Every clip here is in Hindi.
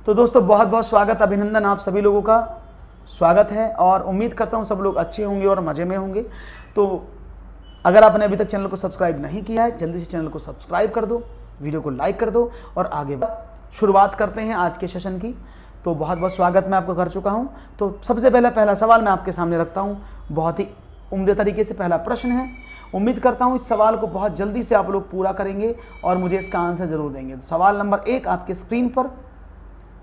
तो दोस्तों बहुत बहुत स्वागत, अभिनंदन आप सभी लोगों का स्वागत है और उम्मीद करता हूँ सब लोग अच्छे होंगे और मज़े में होंगे। तो अगर आपने अभी तक चैनल को सब्सक्राइब नहीं किया है, जल्दी से चैनल को सब्सक्राइब कर दो, वीडियो को लाइक कर दो और आगे शुरुआत करते हैं आज के सेशन की। तो बहुत बहुत स्वागत मैं आपको कर चुका हूँ। तो सबसे पहला सवाल मैं आपके सामने रखता हूँ। बहुत ही उम्दे तरीके से पहला प्रश्न है। उम्मीद करता हूँ इस सवाल को बहुत जल्दी से आप लोग पूरा करेंगे और मुझे इसका आंसर ज़रूर देंगे। तो सवाल नंबर 1 आपके स्क्रीन पर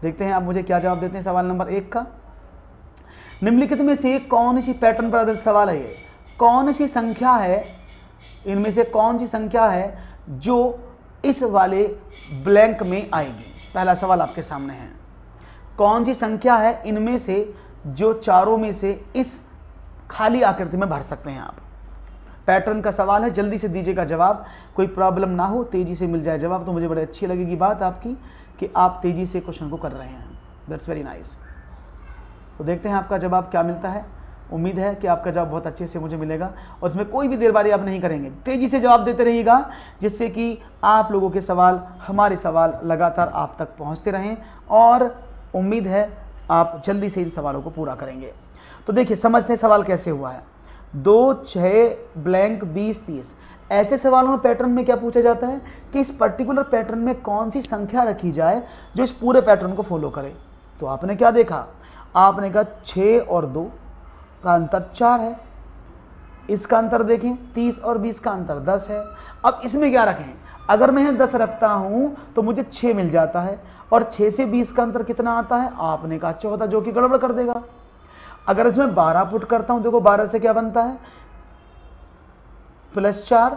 देखते हैं आप मुझे क्या जवाब देते हैं। सवाल नंबर 1 का, निम्नलिखित में से कौन सी पैटर्न पर आधारित सवाल है ये? कौन सी संख्या है, इनमें से कौन सी संख्या है जो इस वाले ब्लैंक में आएगी? पहला सवाल आपके सामने है, कौन सी संख्या है इनमें से जो चारों में से इस खाली आकृति में भर सकते हैं आप? पैटर्न का सवाल है, जल्दी से दीजिएगा जवाब, कोई प्रॉब्लम ना हो, तेजी से मिल जाए जवाब तो मुझे बड़ी अच्छी लगेगी बात आपकी कि आप तेजी से क्वेश्चन को कर रहे हैं। That's very nice. तो देखते हैं आपका जवाब क्या मिलता है। उम्मीद है कि आपका जवाब बहुत अच्छे से मुझे मिलेगा और इसमें कोई भी देरबारी आप नहीं करेंगे, तेजी से जवाब देते रहिएगा जिससे कि आप लोगों के सवाल, हमारे सवाल लगातार आप तक पहुंचते रहें और उम्मीद है आप जल्दी से इन सवालों को पूरा करेंगे। तो देखिए समझते हैं सवाल कैसे हुआ है। 2, 6 ब्लैंक 20, 30 ऐसे सवालों में पैटर्न में क्या पूछा जाता है कि इस पर्टिकुलर पैटर्न में कौन सी संख्या रखी जाए जो इस पूरे पैटर्न को फॉलो करे। तो आपने क्या देखा, आपने कहा 6 और 2 का अंतर 4 है, इसका अंतर देखें 30 और 20 का अंतर 10 है। अब इसमें क्या रखें, अगर मैं 10 रखता हूँ तो मुझे 6 मिल जाता है और 6 से 20 का अंतर कितना आता है? आपने कहा 14, जो कि गड़बड़ कर देगा। अगर इसमें 12 पुट करता हूँ, देखो 12 से क्या बनता है, +4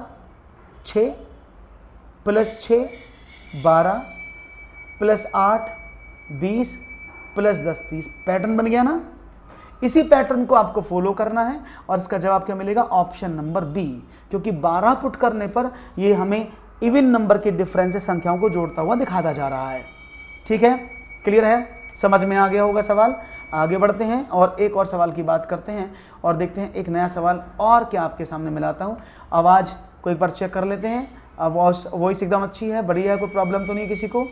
6 +6 12 +8 20 +10 30। पैटर्न बन गया ना। इसी पैटर्न को आपको फॉलो करना है और इसका जवाब क्या मिलेगा? ऑप्शन नंबर बी, क्योंकि 12 पुट करने पर ये हमें इवन नंबर के डिफरेंस से संख्याओं को जोड़ता हुआ दिखाता जा रहा है। ठीक है, क्लियर है, समझ में आ गया होगा सवाल। आगे बढ़ते हैं और एक और सवाल की बात करते हैं और देखते हैं एक नया सवाल और क्या आपके सामने मिलाता हूँ। आवाज़ को एक बार चेक कर लेते हैं। वॉइस एकदम अच्छी है, बढ़िया है, कोई प्रॉब्लम तो नहीं किसी को?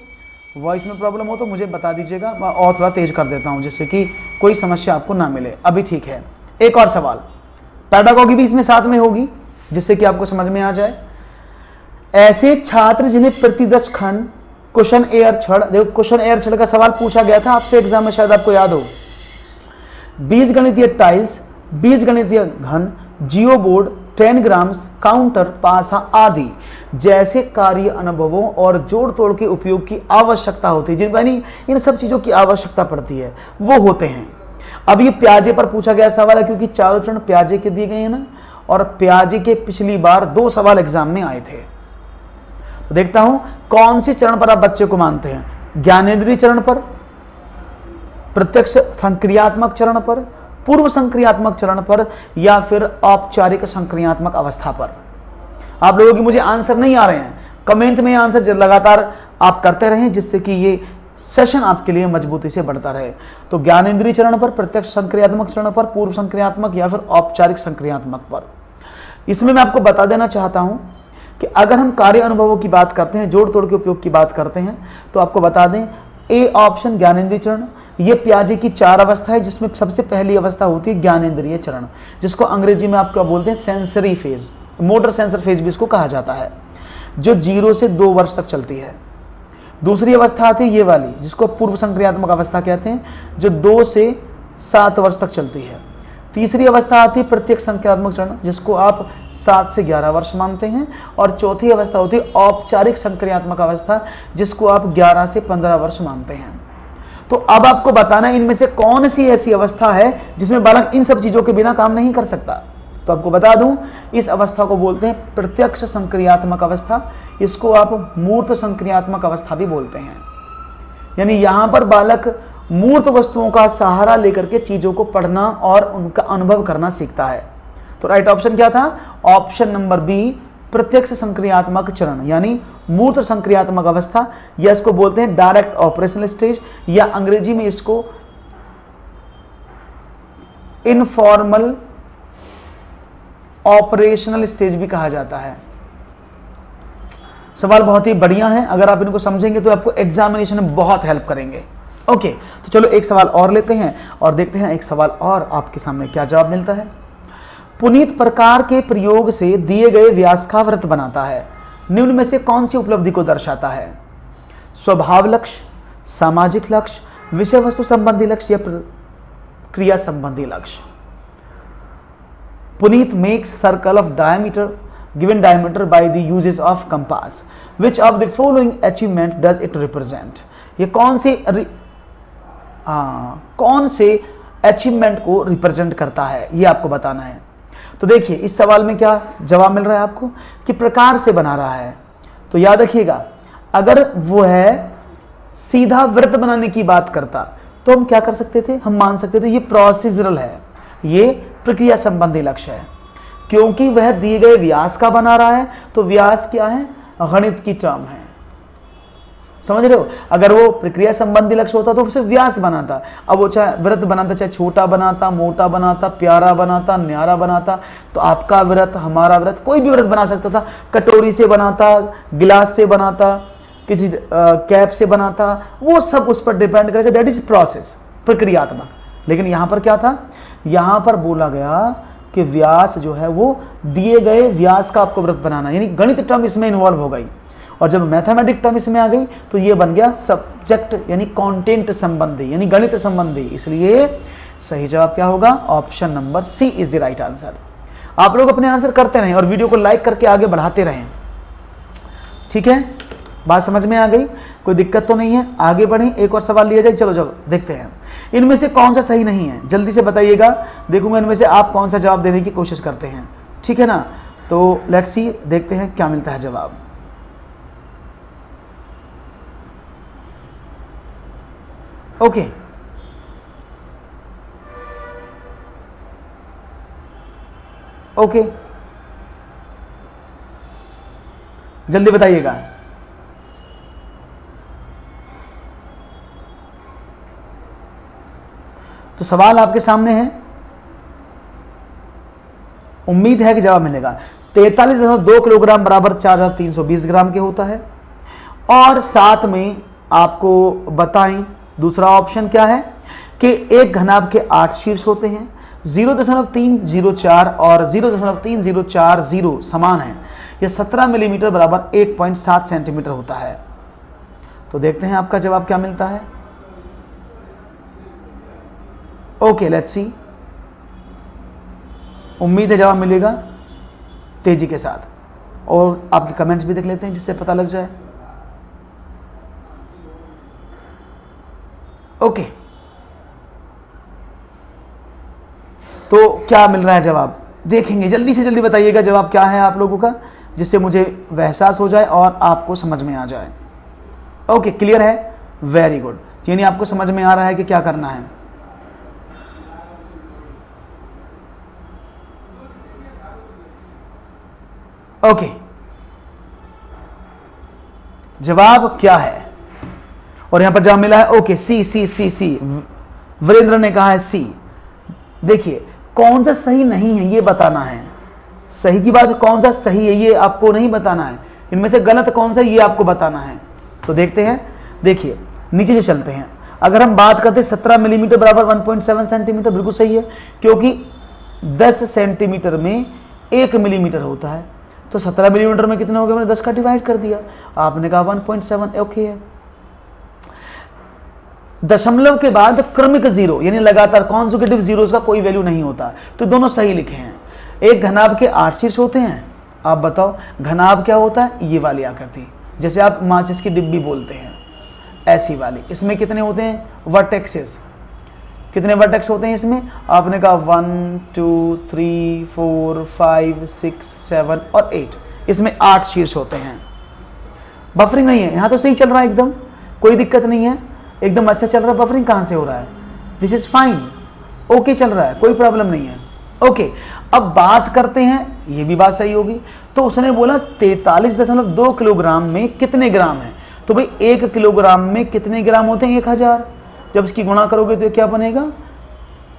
वॉइस में प्रॉब्लम हो तो मुझे बता दीजिएगा, मैं और थोड़ा तेज़ कर देता हूँ जिससे कि कोई समस्या आपको ना मिले। अभी ठीक है। एक और सवाल, पैडागॉजी भी इसमें साथ में होगी जिससे कि आपको समझ में आ जाए। ऐसे छात्र जिन्हें प्रति 10 खंड क्वेश्चन एयर छड़, देखो क्वेश्चन एयर छड़ का सवाल पूछा गया था आपसे एग्जाम में, शायद आपको याद हो। बीजगणितीय टाइल्स, बीजगणितीय घन, जियो बोर्ड, 10 ग्राम्स, काउंटर, पासा आदि जैसे कार्य अनुभवों और जोड़ तोड़ के उपयोग की आवश्यकता होती है, जिनको यानी इन सब चीज़ों की आवश्यकता पड़ती है, वो होते हैं। अब ये प्याजे पर पूछा गया सवाल है क्योंकि चारों चरण प्याजे के दिए गए हैं ना, और प्याजे के पिछली बार 2 सवाल एग्जाम में आए थे। तो देखता हूं कौन से चरण पर आप बच्चे को मानते हैं, ज्ञानेंद्रिय चरण पर, प्रत्यक्ष संक्रियात्मक चरण पर, पूर्व संक्रियात्मक चरण पर, या फिर औपचारिक संक्रियात्मक अवस्था पर? आप लोगों की मुझे आंसर नहीं आ रहे हैं, कमेंट में आंसर लगातार आप करते रहें जिससे कि ये सेशन आपके लिए मजबूती से बढ़ता रहे। तो ज्ञानेंद्रिय चरण पर, प्रत्यक्ष संक्रियात्मक चरण पर, पूर्व संक्रियात्मक या फिर औपचारिक संक्रियात्मक पर? इसमें मैं आपको बता देना चाहता हूं कि अगर हम कार्य अनुभवों की बात करते हैं, जोड़ तोड़ के उपयोग की बात करते हैं, तो आपको बता दें ए ऑप्शन ज्ञानेंद्रिय चरण, ये प्याजे की 4 अवस्था है जिसमें सबसे पहली अवस्था होती है ज्ञानेंद्रिय चरण, जिसको अंग्रेजी में आप क्या बोलते हैं, sensory phase, motor sensor phase भी इसको कहा जाता है, जो 0 से 2 वर्ष तक चलती है। दूसरी अवस्था आती है ये वाली जिसको पूर्व संक्रियात्मक अवस्था कहते हैं, जो 2 से 7 वर्ष तक चलती है। तीसरी अवस्था आती है प्रत्यक्ष संक्रियात्मक चरण, जिसको आप 7 से 11 वर्ष मानते हैं, और चौथी अवस्था होती है औपचारिक संक्रियात्मक अवस्था, जिसको आप 11 से 15 वर्ष मानते हैं। तो अब आपको बताना है इनमें से कौन सी ऐसी अवस्था है जिसमें बालक इन सब चीजों के बिना काम नहीं कर सकता। तो आपको बता दूं, इस अवस्था को बोलते हैं प्रत्यक्ष संक्रियात्मक अवस्था, इसको आप मूर्त संक्रियात्मक अवस्था भी बोलते हैं। यानी यहां पर बालक मूर्त वस्तुओं का सहारा लेकर के चीजों को पढ़ना और उनका अनुभव करना सीखता है। तो राइट ऑप्शन क्या था? ऑप्शन नंबर बी, प्रत्यक्ष संक्रियात्मक चरण यानी मूर्त संक्रियात्मक अवस्था, या इसको बोलते हैं डायरेक्ट ऑपरेशनल स्टेज, या अंग्रेजी में इसको इनफॉर्मल ऑपरेशनल स्टेज भी कहा जाता है। सवाल बहुत ही बढ़िया है, अगर आप इनको समझेंगे तो आपको एग्जामिनेशन में बहुत हेल्प करेंगे। ओके, तो चलो एक सवाल और लेते हैं और देखते हैं एक सवाल और आपके सामने क्या जवाब मिलता है। पुनीत प्रकार के प्रयोग से दिए गए व्यास का वृत्त बनाता है, निम्न में से कौन सी उपलब्धि को दर्शाता है? स्वभाव लक्ष्य, सामाजिक लक्ष्य, विषय वस्तु संबंधी लक्ष्य या क्रिया संबंधी लक्ष्य? Puneet makes circle of diameter given diameter by the uses of compass, which of the following achievement does it represent? ये कौन से अचीवमेंट को रिप्रेजेंट करता है, ये आपको बताना है। तो देखिए इस सवाल में क्या जवाब मिल रहा है आपको कि प्रकार से बना रहा है। तो याद रखिएगा, अगर वो है सीधा वृत्त बनाने की बात करता तो हम क्या कर सकते थे, हम मान सकते थे ये प्रोसीजरल है, ये प्रक्रिया संबंधी लक्ष्य है, क्योंकि वह दिए गए व्यास का बना रहा है। तो व्यास क्या है, गणित की टर्म है, समझ रहे हो। अगर वो प्रक्रिया संबंधी लक्ष्य होता तो सिर्फ व्यास बनाता, अब वो चाहे वृत्त बनाता, चाहे छोटा बनाता, मोटा बनाता, प्यारा बनाता, न्यारा बनाता, तो आपका वृत्त, हमारा वृत्त, कोई भी वृत्त बना सकता था। कटोरी से बनाता, गिलास से बनाता, किसी कैप से बनाता, वो सब उस पर डिपेंड करेगा, दैट इज प्रोसेस, प्रक्रियात्मक। लेकिन यहाँ पर क्या था, यहाँ पर बोला गया कि व्यास जो है वो दिए गए व्यास का आपको वृत्त बनाना, यानी गणित टर्म इसमें इन्वॉल्व हो गई। और जब मैथमेटिक टर्म इसमें आ गई तो ये बन गया सब्जेक्ट यानी कंटेंट संबंधी, यानी गणित संबंधी। इसलिए सही जवाब क्या होगा, option number C is the right answer. आप लोग अपने आंसर करते रहें और वीडियो को लाइक करके आगे बढ़ाते रहें, ठीक है। बात समझ में आ गई, कोई दिक्कत तो नहीं है, आगे बढ़ें। एक और सवाल लिया जाए, चलो चलो देखते हैं इनमें से कौन सा सही नहीं है, जल्दी से बताइएगा, देखूंगा इनमें से आप कौन सा जवाब देने की कोशिश करते हैं, ठीक है ना। तो लेट्स सी, देखते हैं क्या मिलता है जवाब। ओके, ओके, जल्दी बताइएगा। तो सवाल आपके सामने है, उम्मीद है कि जवाब मिलेगा। 43.2 किलोग्राम बराबर 4320 ग्राम के होता है। और साथ में आपको बताएं दूसरा ऑप्शन क्या है कि एक घनाभ के 8 शीर्ष होते हैं, 0.304 और 0.3040 समान है, यह 17 मिलीमीटर बराबर 1.7 सेंटीमीटर होता है। तो देखते हैं आपका जवाब क्या मिलता है। ओके, लेट्स सी, उम्मीद है जवाब मिलेगा तेजी के साथ, और आपके कमेंट्स भी देख लेते हैं जिससे पता लग जाए। ओके, तो क्या मिल रहा है जवाब, देखेंगे, जल्दी से जल्दी बताइएगा जवाब क्या है आप लोगों का, जिससे मुझे एहसास हो जाए और आपको समझ में आ जाए। ओके, क्लियर है, वेरी गुड, यानी आपको समझ में आ रहा है कि क्या करना है। ओके, जवाब क्या है, और यहां पर जवाब मिला है ओके, सी सी सी सी, वीरेंद्र ने कहा है सी। देखिए कौन सा सही नहीं है ये बताना है, सही की बात कौन सा सही है ये आपको नहीं बताना है, इनमें से गलत कौन सा ये आपको बताना है। तो देखते हैं, देखिए नीचे से चलते हैं। अगर हम बात करते हैं 17 मिलीमीटर बराबर 1.7 सेंटीमीटर, बिल्कुल सही है, क्योंकि 10 सेंटीमीटर में 1 मिलीमीटर होता है, तो 17 मिलीमीटर में कितने हो गए, मैंने 10 का डिवाइड कर दिया, आपने कहा 1.7, ओके है। दशमलव के बाद क्रमिक जीरो यानी लगातार कॉन्जुगेटिव जीरोस का कोई वैल्यू नहीं होता, तो दोनों सही लिखे हैं। एक घनाभ के 8 शीर्ष होते हैं, आप बताओ घनाभ क्या होता है, ये वाली आकृति, जैसे आप माचिस की डिब्बी बोलते हैं ऐसी वाली। इसमें कितने होते हैं वर्टेक्सेस, कितने वर्टेक्स होते हैं इसमें, आपने कहा 1 2 3 4 5 6 7 और 8, इसमें 8 शीर्ष होते हैं। बफरिंग नहीं है, यहाँ तो सही चल रहा है एकदम, कोई दिक्कत नहीं है, एकदम अच्छा चल रहा है। बफरिंग कहाँ से हो रहा है, दिस इज फाइन, ओके चल रहा है, कोई प्रॉब्लम नहीं है। ओके, अब बात करते हैं, ये भी बात सही होगी। तो उसने बोला 43.2 किलोग्राम में कितने ग्राम है, तो भाई 1 किलोग्राम में कितने ग्राम होते हैं, 1000, जब इसकी गुणा करोगे तो क्या बनेगा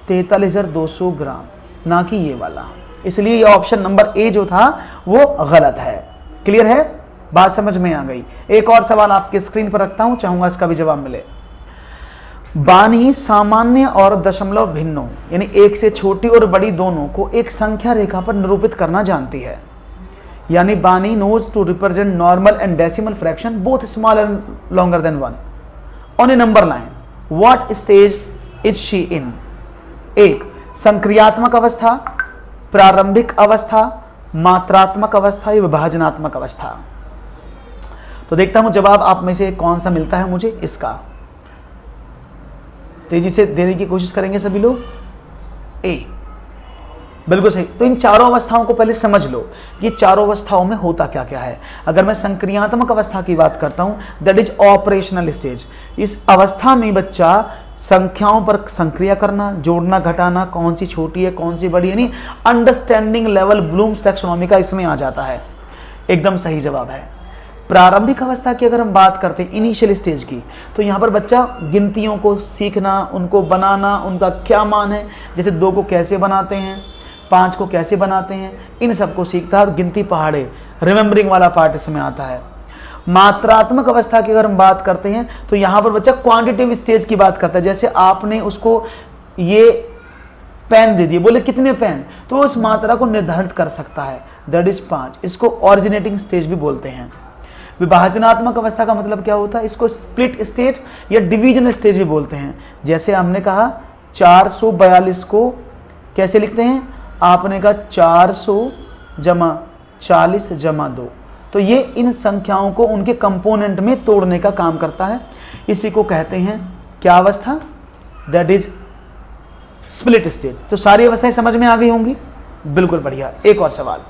43,200 ग्राम, ना कि ये वाला। इसलिए ये ऑप्शन नंबर ए जो था वो गलत है। क्लियर है, बात समझ में आ गई। एक और सवाल आपके स्क्रीन पर रखता हूं, चाहूंगा इसका भी जवाब मिले। बानी सामान्य और दशमलव भिन्नों यानी एक से छोटी और बड़ी दोनों को एक संख्या रेखा पर निरूपित करना जानती है। यानी Bani knows to represent normal and decimal fraction both small and longer than 1 on a number line. What stage is she in? 1 संक्रियात्मक अवस्था, प्रारंभिक अवस्था, मात्रात्मक अवस्था या विभाजनात्मक अवस्था। तो देखता हूं जवाब आप में से कौन सा मिलता है मुझे इसका। तेजी से देने की कोशिश करेंगे सभी लोग। ए बिल्कुल सही। तो इन चारों अवस्थाओं को पहले समझ लो, ये चारों अवस्थाओं में होता क्या क्या है। अगर मैं संक्रियात्मक अवस्था की बात करता हूं, दैट इज ऑपरेशनल स्टेज। इस अवस्था में बच्चा संख्याओं पर संक्रिया करना, जोड़ना, घटाना, कौन सी छोटी है कौन सी बड़ी, यानी अंडरस्टैंडिंग लेवल ब्लूम्स टैक्सोनॉमी का इसमें आ जाता है। एकदम सही जवाब है। प्रारंभिक अवस्था की अगर हम बात करते हैं, इनिशियल स्टेज की, तो यहाँ पर बच्चा गिनतियों को सीखना, उनको बनाना, उनका क्या मान है, जैसे 2 को कैसे बनाते हैं, 5 को कैसे बनाते हैं, इन सबको सीखता है और गिनती पहाड़े रिमेंबरिंग वाला पार्ट इसमें आता है। मात्रात्मक अवस्था की अगर हम बात करते हैं तो यहाँ पर बच्चा क्वांटिटेटिव स्टेज की बात करता है। जैसे आपने उसको ये पेन दे दिए, बोले कितने पेन, तो उस मात्रा को निर्धारित कर सकता है, दैट इज 5। इसको ऑरिजिनेटिंग स्टेज भी बोलते हैं। विभाजनात्मक अवस्था का मतलब क्या होता है? इसको स्प्लिट स्टेज या डिवीजनल स्टेज भी बोलते हैं। जैसे हमने कहा 442 को कैसे लिखते हैं, आपने कहा 400 जमा 40 जमा 2, तो ये इन संख्याओं को उनके कंपोनेंट में तोड़ने का काम करता है। इसी को कहते हैं क्या अवस्था? That is split stage. तो सारी अवस्थाएं समझ में आ गई होंगी, बिल्कुल बढ़िया। एक और सवाल,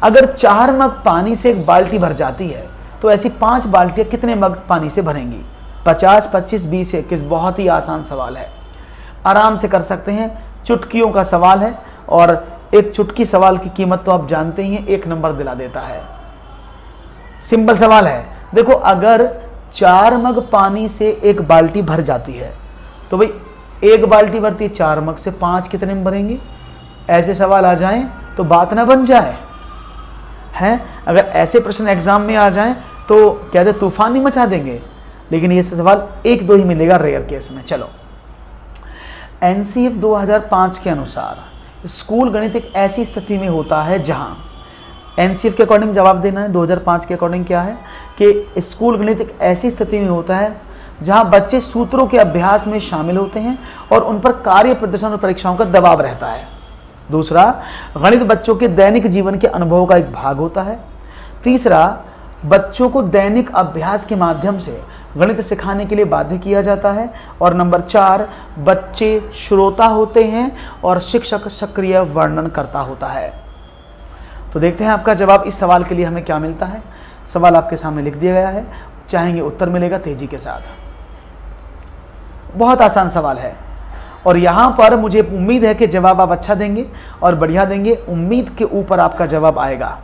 अगर 4 मग पानी से एक बाल्टी भर जाती है तो ऐसी 5 बाल्टियां कितने मग पानी से भरेंगी? 50, 25, 20, 21। बहुत ही आसान सवाल है, आराम से कर सकते हैं। चुटकियों का सवाल है और एक चुटकी सवाल की कीमत तो आप जानते ही हैं, 1 नंबर दिला देता है। सिंपल सवाल है। देखो अगर 4 मग पानी से एक बाल्टी भर जाती है तो भाई एक बाल्टी भरती है 4 मग से, 5 कितने में भरेंगे? ऐसे सवाल आ जाएं तो बात ना बन जाए हैं। अगर ऐसे प्रश्न एग्जाम में आ जाएं तो कहते तूफान ही मचा देंगे, लेकिन ये सवाल 1-2 ही मिलेगा रेयर केस में। चलो, एनसीएफ 2005 के अनुसार स्कूल गणित एक ऐसी स्थिति में होता है जहां, एनसीएफ के अकॉर्डिंग जवाब देना है, 2005 के अकॉर्डिंग क्या है कि स्कूल गणित एक ऐसी स्थिति में होता है जहां बच्चे सूत्रों के अभ्यास में शामिल होते हैं और उन पर कार्य प्रदर्शन और परीक्षाओं का दबाव रहता है। दूसरा, गणित बच्चों के दैनिक जीवन के अनुभव का एक भाग होता है। तीसरा, बच्चों को दैनिक अभ्यास के माध्यम से गणित सिखाने के लिए बाध्य किया जाता है। और नंबर 4, बच्चे श्रोता होते हैं और शिक्षक सक्रिय वर्णन करता होता है। तो देखते हैं आपका जवाब इस सवाल के लिए हमें क्या मिलता है। सवाल आपके सामने लिख दिया गया है, चाहेंगे उत्तर मिलेगा तेजी के साथ। बहुत आसान सवाल है और यहाँ पर मुझे उम्मीद है कि जवाब आप अच्छा देंगे और बढ़िया देंगे। उम्मीद के ऊपर आपका जवाब आएगा।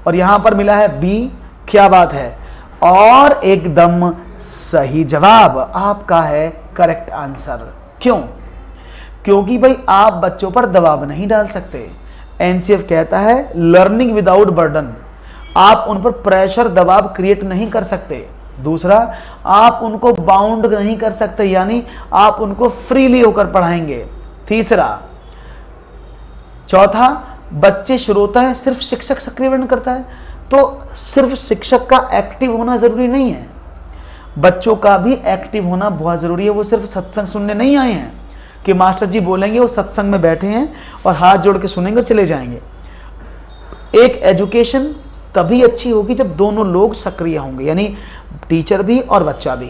और यहाँ पर मिला है बी, क्या बात है, और एकदम सही जवाब आपका है करेक्ट आंसर। क्यों? क्योंकि भाई आप बच्चों पर दबाव नहीं डाल सकते। एनसीएफ कहता है लर्निंग विदाउट बर्डन, आप उन पर प्रेशर दबाव क्रिएट नहीं कर सकते। दूसरा, आप उनको बाउंड नहीं कर सकते, यानी आप उनको फ्रीली होकर पढ़ाएंगे। तीसरा, चौथा, बच्चे श्रोता है, सिर्फ शिक्षक सक्रिय वर्णन करता है, तो सिर्फ शिक्षक का एक्टिव होना जरूरी नहीं है, बच्चों का भी एक्टिव होना बहुत जरूरी है। वो सिर्फ सत्संग सुनने नहीं आए हैं कि मास्टर जी बोलेंगे वो सत्संग में बैठे हैं और हाथ जोड़ के सुनेंगे और चले जाएंगे। एक एजुकेशन तभी अच्छी होगी जब दोनों लोग सक्रिय होंगे, यानी टीचर भी और बच्चा भी।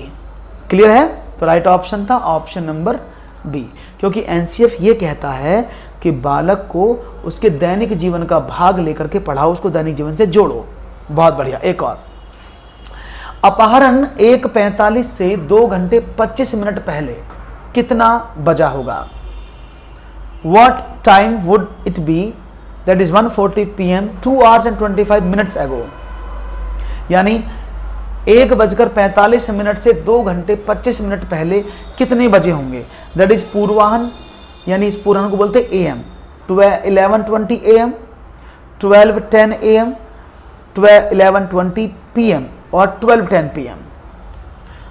क्लियर है? तो राइट ऑप्शन था ऑप्शन नंबर बी, क्योंकि एनसीएफ ये कहता है कि बालक को उसके दैनिक जीवन का भाग लेकर के पढ़ाओ, उसको दैनिक जीवन से जोड़ो। बहुत बढ़िया। एक और, अपहरण 1:45 से 2 घंटे 25 मिनट पहले कितना बजा होगा? What time would it be? That is 1:40 PM 2 hours and 25 minutes ago। यानी 1:45 से 2 घंटे 25 मिनट पहले कितने बजे होंगे? दैट इज पूर्वाहन, यानी इस पूर्वाहन को बोलते AM, 11:20 AM, 12:10 AM, 11:20 PM और 12:10 PM।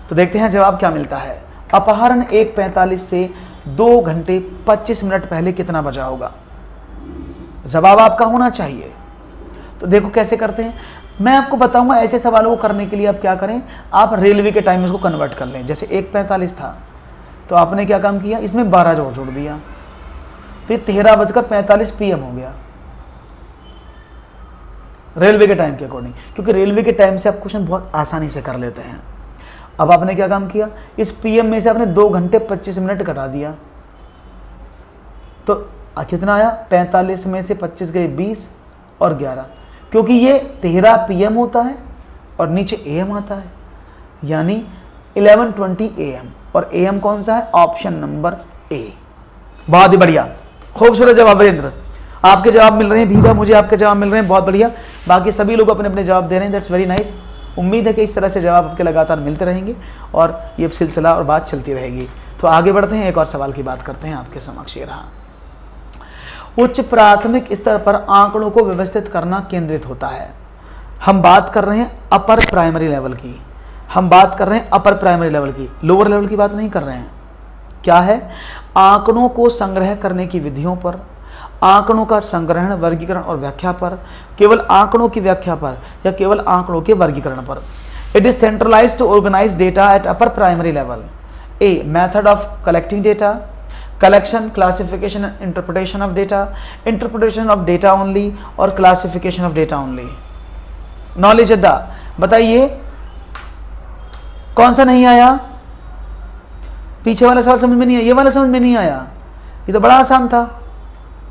तो देखते हैं जवाब क्या मिलता है। अपहरण 1:45 से 2 घंटे 25 मिनट पहले कितना बजा होगा? जवाब आपका होना चाहिए। तो देखो कैसे करते हैं, मैं आपको बताऊंगा। ऐसे सवालों को करने के लिए आप क्या करें, आप रेलवे के टाइम इसको कन्वर्ट कर लें। जैसे 1:45 था तो आपने क्या काम किया, इसमें 12 जोड़ दिया, तो ये 13:45 PM हो गया रेलवे के टाइम के अकॉर्डिंग, क्योंकि रेलवे के टाइम से आप क्वेश्चन बहुत आसानी से कर लेते हैं। अब आपने क्या काम किया, इस PM में से आपने 2 घंटे 25 मिनट घटा दिया, तो कितना आया, 45 में से 25 गए 20 और 11, क्योंकि ये 13 PM होता है और नीचे AM आता है, यानी 11:20 AM, और AM कौन सा है, ऑप्शन नंबर A। बहुत ही बढ़िया, खूबसूरत जवाब वीरेंद्र, आपके जवाब मिल रहे हैं। दीपा, मुझे आपके जवाब मिल रहे हैं, बहुत बढ़िया। बाकी सभी लोग अपने अपने जवाब दे रहे हैं, दैट्स वेरी नाइस। उम्मीद है कि इस तरह से जवाब आपके लगातार मिलते रहेंगे और ये सिलसिला और बात चलती रहेगी। तो आगे बढ़ते हैं, एक और सवाल की बात करते हैं आपके समक्ष। ये रहा, उच्च प्राथमिक स्तर पर आंकड़ों को व्यवस्थित करना केंद्रित होता है। हम बात कर रहे हैं अपर प्राइमरी लेवल की, हम बात कर रहे हैं अपर प्राइमरी लेवल की, लोअर लेवल की बात नहीं कर रहे हैं। क्या है, आंकड़ों को संग्रह करने की विधियों पर, आंकड़ों का संग्रहण, वर्गीकरण और व्याख्या पर, केवल आंकड़ों की व्याख्या पर या केवल आंकड़ों के वर्गीकरण पर। It is centralized to organize data at upper primary level. A, method of collecting data, collection, classification and interpretation of data, interpretation of data only और classification of data only। Knowledge अड्डा, बताइए कौन सा नहीं आया? पीछे वाला सवाल समझ में नहीं आया, ये वाला समझ में नहीं आया, ये तो बड़ा आसान था।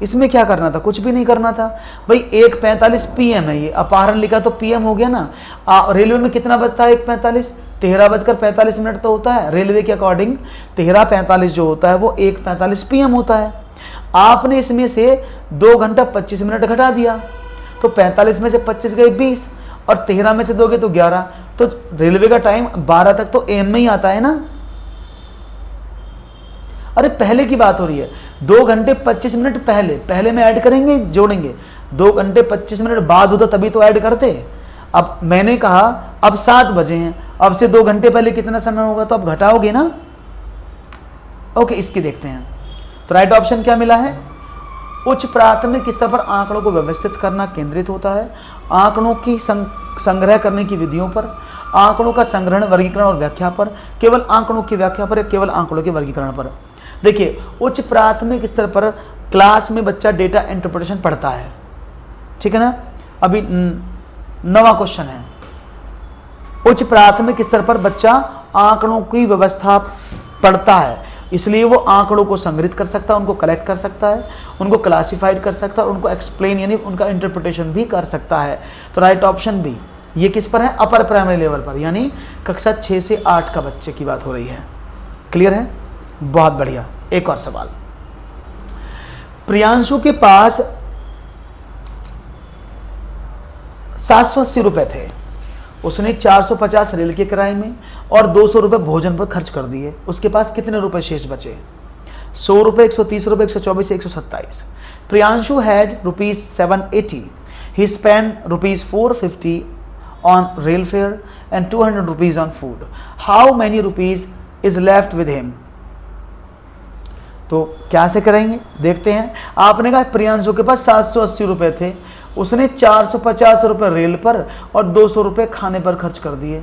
इसमें क्या करना था, कुछ भी नहीं करना था भाई। 1:45 PM है, ये अपहरण लिखा तो PM हो गया ना। रेलवे में कितना बजता है 1:45? 13:45 तो होता है रेलवे के अकॉर्डिंग। 13:45 जो होता है वो 1:45 PM होता है। आपने इसमें से 2 घंटा 25 मिनट घटा दिया, तो 45 में से 25 गए 20 और 13 में से 2 गए तो 11, तो रेलवे का टाइम 12 तक तो AM में ही आता है ना। अरे पहले की बात हो रही है, 2 घंटे 25 मिनट पहले में ऐड करेंगे, जोड़ेंगे। 2 घंटे 25 मिनट बाद होता तभी तो ऐड करते। अब मैंने कहा अब 7 बजे हैं, अब से 2 घंटे पहले कितना समय होगा, तो अब घटाओगे ना। ओके, इसकी देखते हैं। तो राइट ऑप्शन क्या मिला है, उच्च प्राथमिक स्तर पर आंकड़ों को व्यवस्थित करना केंद्रित होता है, आंकड़ों की संग्रह करने की विधियों पर, आंकड़ों का संग्रहण, वर्गीकरण और व्याख्या पर, केवल आंकड़ों की व्याख्या पर या केवल आंकड़ों के वर्गीकरण पर। देखिए, उच्च प्राथमिक स्तर पर क्लास में बच्चा डेटा इंटरप्रिटेशन पढ़ता है, ठीक है ना। अभी 9वां क्वेश्चन है, उच्च प्राथमिक स्तर पर बच्चा आंकड़ों की व्यवस्था पढ़ता है, इसलिए वो आंकड़ों को संग्रहित कर सकता है, उनको कलेक्ट कर सकता है, उनको क्लासिफाइड कर सकता है और उनको एक्सप्लेन यानी उनका इंटरप्रिटेशन भी कर सकता है। तो राइट ऑप्शन बी, ये किस पर है, अपर प्राइमरी लेवल पर, यानी कक्षा 6 से 8 का बच्चे की बात हो रही है। क्लियर है, बहुत बढ़िया। एक और सवाल, प्रियांशु के पास 780 रुपए थे, उसने 450 रेल के किराए में और 200 रुपए भोजन पर खर्च कर दिए। उसके पास कितने रुपए शेष बचे? 100 रुपए, 130 रुपए, 124, 127। Priyanshu had ₹780। He spend ₹450 on rail fair and 200 rupees on food. How many rupees is left with him? तो क्या से करेंगे, देखते हैं। आपने कहा प्रियांशु के पास 780 रुपए थे, उसने 450 रुपए रेल पर और 200 रुपए खाने पर खर्च कर दिए।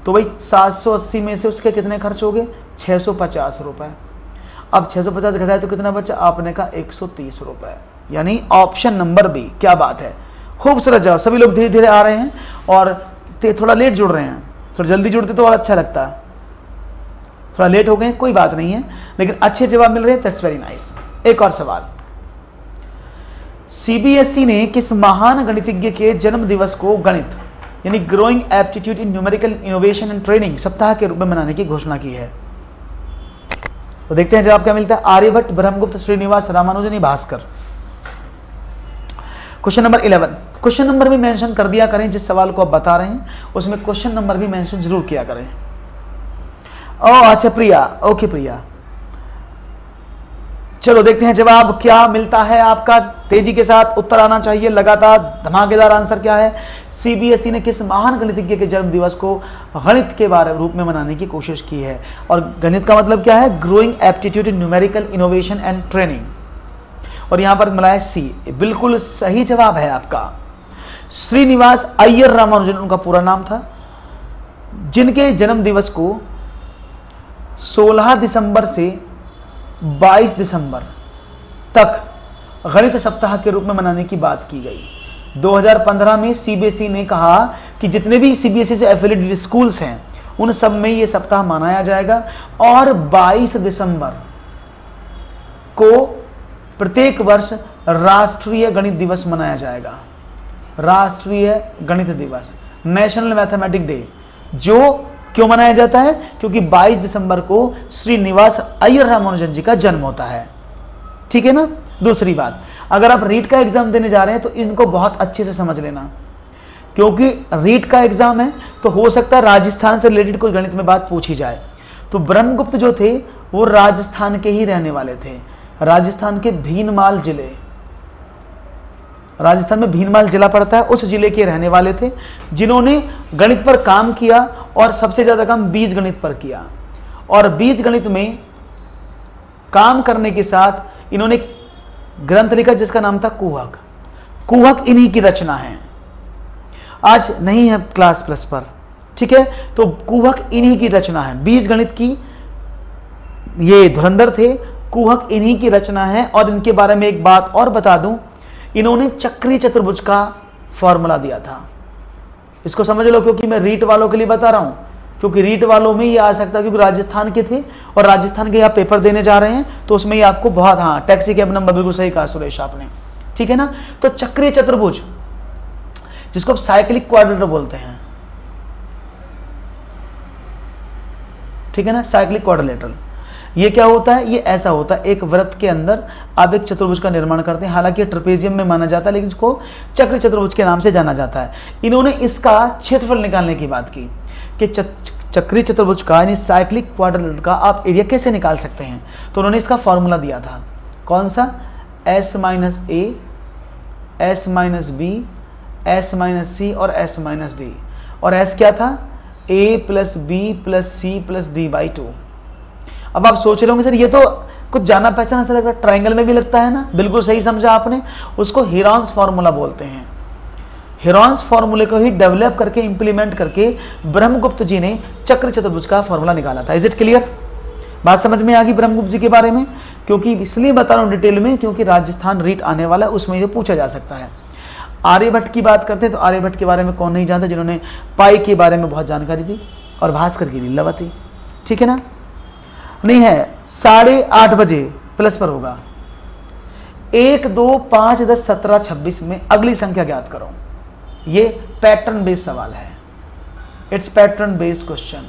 तो भाई 780 में से उसके कितने खर्च हो गए? 650 रुपए। अब 650 घटाए तो कितना बचा? आपने कहा 130 रुपए, यानी ऑप्शन नंबर बी। क्या बात है, खूबसूरत जवाब। सभी लोग धीरे धीरे आ रहे हैं और थोड़ा लेट जुड़ रहे हैं, थोड़ा जल्दी जुड़ते तो और अच्छा लगता है। थोड़ा लेट हो गए, कोई बात नहीं है, लेकिन अच्छे जवाब मिल रहे हैं, दैट्स वेरी नाइस। एक और सवाल, सीबीएसई ने किस महान गणितज्ञ के जन्म दिवस को गणित यानी growing aptitude in numerical innovation and training सप्ताह के रूप में मनाने की घोषणा की है? तो देखते हैं जवाब क्या मिलता है। Aryabhata, Brahmagupta, Srinivasa, Ramanujan, Bhaskara. Question number 11, question number भी मेंशन कर दिया करें, जिस सवाल को आप बता रहे हैं उसमें क्वेश्चन नंबर भी मेंशन जरूर किया करें। ओह अच्छा प्रिया, ओके प्रिया, चलो देखते हैं जवाब क्या मिलता है आपका। तेजी के साथ उत्तर आना चाहिए, लगातार धमाकेदार आंसर क्या है। सीबीएसई ने किस महान गणितज्ञ के जन्म दिवस को गणित के बारे रूप में मनाने की कोशिश की है? और गणित का मतलब क्या है? Growing aptitude in numerical innovation and training. और यहां पर मिला है सी, बिल्कुल सही जवाब है आपका। श्रीनिवास अय्यर रामानुजन उनका पूरा नाम था, जिनके जन्म दिवस को 16 दिसंबर से 22 दिसंबर तक गणित सप्ताह के रूप में मनाने की बात की गई। 2015 में सीबीएसई ने कहा कि जितने भी सीबीएसई से एफिलिएटेड स्कूल्स हैं उन सब में ये सप्ताह मनाया जाएगा और 22 दिसंबर को प्रत्येक वर्ष राष्ट्रीय गणित दिवस मनाया जाएगा। राष्ट्रीय गणित दिवस, नेशनल मैथमेटिक डे, जो क्यों मनाया जाता है? क्योंकि 22 दिसंबर को श्रीनिवास अय्यर रामानुजन जी का जन्म होता है। ठीक है ना। दूसरी बात, अगर आप रीट का एग्जाम देने जा रहे हैं तो इनको बहुत अच्छे से समझ लेना, क्योंकि रीट का एग्जाम है तो हो सकता है राजस्थान से रिलेटेड कोई गणित में बात पूछी जाए। तो ब्रह्मगुप्त जो थे वो राजस्थान के ही रहने वाले थे, राजस्थान के भीनमाल जिले, राजस्थान में भीनमाल जिला पड़ता है, उस जिले के रहने वाले थे, जिन्होंने गणित पर काम किया और सबसे ज्यादा काम बीज गणित पर किया। और बीज गणित में काम करने के साथ इन्होंने ग्रंथ लिखा जिसका नाम था कुहक। कुहक इन्हीं की रचना है, आज नहीं है क्लास प्लस पर, ठीक है। तो कुहक इन्हीं की रचना है, बीज गणित की ये धुरंधर थे, कुहक इन्हीं की रचना है। और इनके बारे में एक बात और बता दूं, इन्होंने चक्रीय चतुर्भुज का फॉर्मूला दिया था। इसको समझ लो, क्योंकि मैं रीट वालों के लिए बता रहा हूं, क्योंकि रीट वालों में ये आ सकता है, क्योंकि राजस्थान के थे और राजस्थान के आप पेपर देने जा रहे हैं तो उसमें ये आपको बहुत, हाँ टैक्सी कैब नंबर बिल्कुल सही कहा सुरेश आपने, ठीक है ना। तो चक्रीय चतुर्भुज जिसको आप साइक्लिक क्वाड्रिलेटरल बोलते हैं, ठीक है ना, साइक्लिक क्वाड्रिलेटरल। ये क्या होता है? ये ऐसा होता है, एक वृत्त के अंदर आप एक चतुर्भुज का निर्माण करते हैं, हालांकि ट्रेपेजियम में माना जाता है लेकिन इसको चक्र चतुर्भुज के नाम से जाना जाता है। इन्होंने इसका क्षेत्रफल निकालने की बात की कि चक्रीय चतुर्भुज का यानी साइक्लिक क्वाड्रिलेटरल का आप एरिया कैसे निकाल सकते हैं। तो उन्होंने इसका फॉर्मूला दिया था, कौन सा? s minus A, s minus B, s minus C और s माइनस डी। और s क्या था? a plus B plus C plus D by 2। अब आप सोच रहे होंगे सर ये तो कुछ जाना पहचाना सा लग रहा है, ट्राइंगल में भी लगता है ना। बिल्कुल सही समझा आपने, उसको हेरॉन्स फार्मूला बोलते हैं। हेरॉन्स फार्मूले को ही डेवलप करके इंप्लीमेंट करके ब्रह्मगुप्त जी ने चक्र चतुर्भुज का फार्मूला निकाला था। Is it clear? बात समझ में आ गई ब्रह्मगुप्त जी के बारे में? क्योंकि इसलिए बता रहा हूँ डिटेल में, क्योंकि राजस्थान रीट आने वाला है, उसमें ये पूछा जा सकता है। आर्यभट्ट की बात करते हैं तो आर्यभट्ट के बारे में कौन नहीं जानता, जिन्होंने पाई के बारे में बहुत जानकारी दी, और भास्कर की लीलावती, ठीक है ना। नहीं है, 8:30 बजे प्लस पर होगा। 1, 2, 5, 10, 17, 26 में अगली संख्या ज्ञात करो। ये पैटर्न बेस्ड सवाल है, इट्स पैटर्न बेस्ड क्वेश्चन।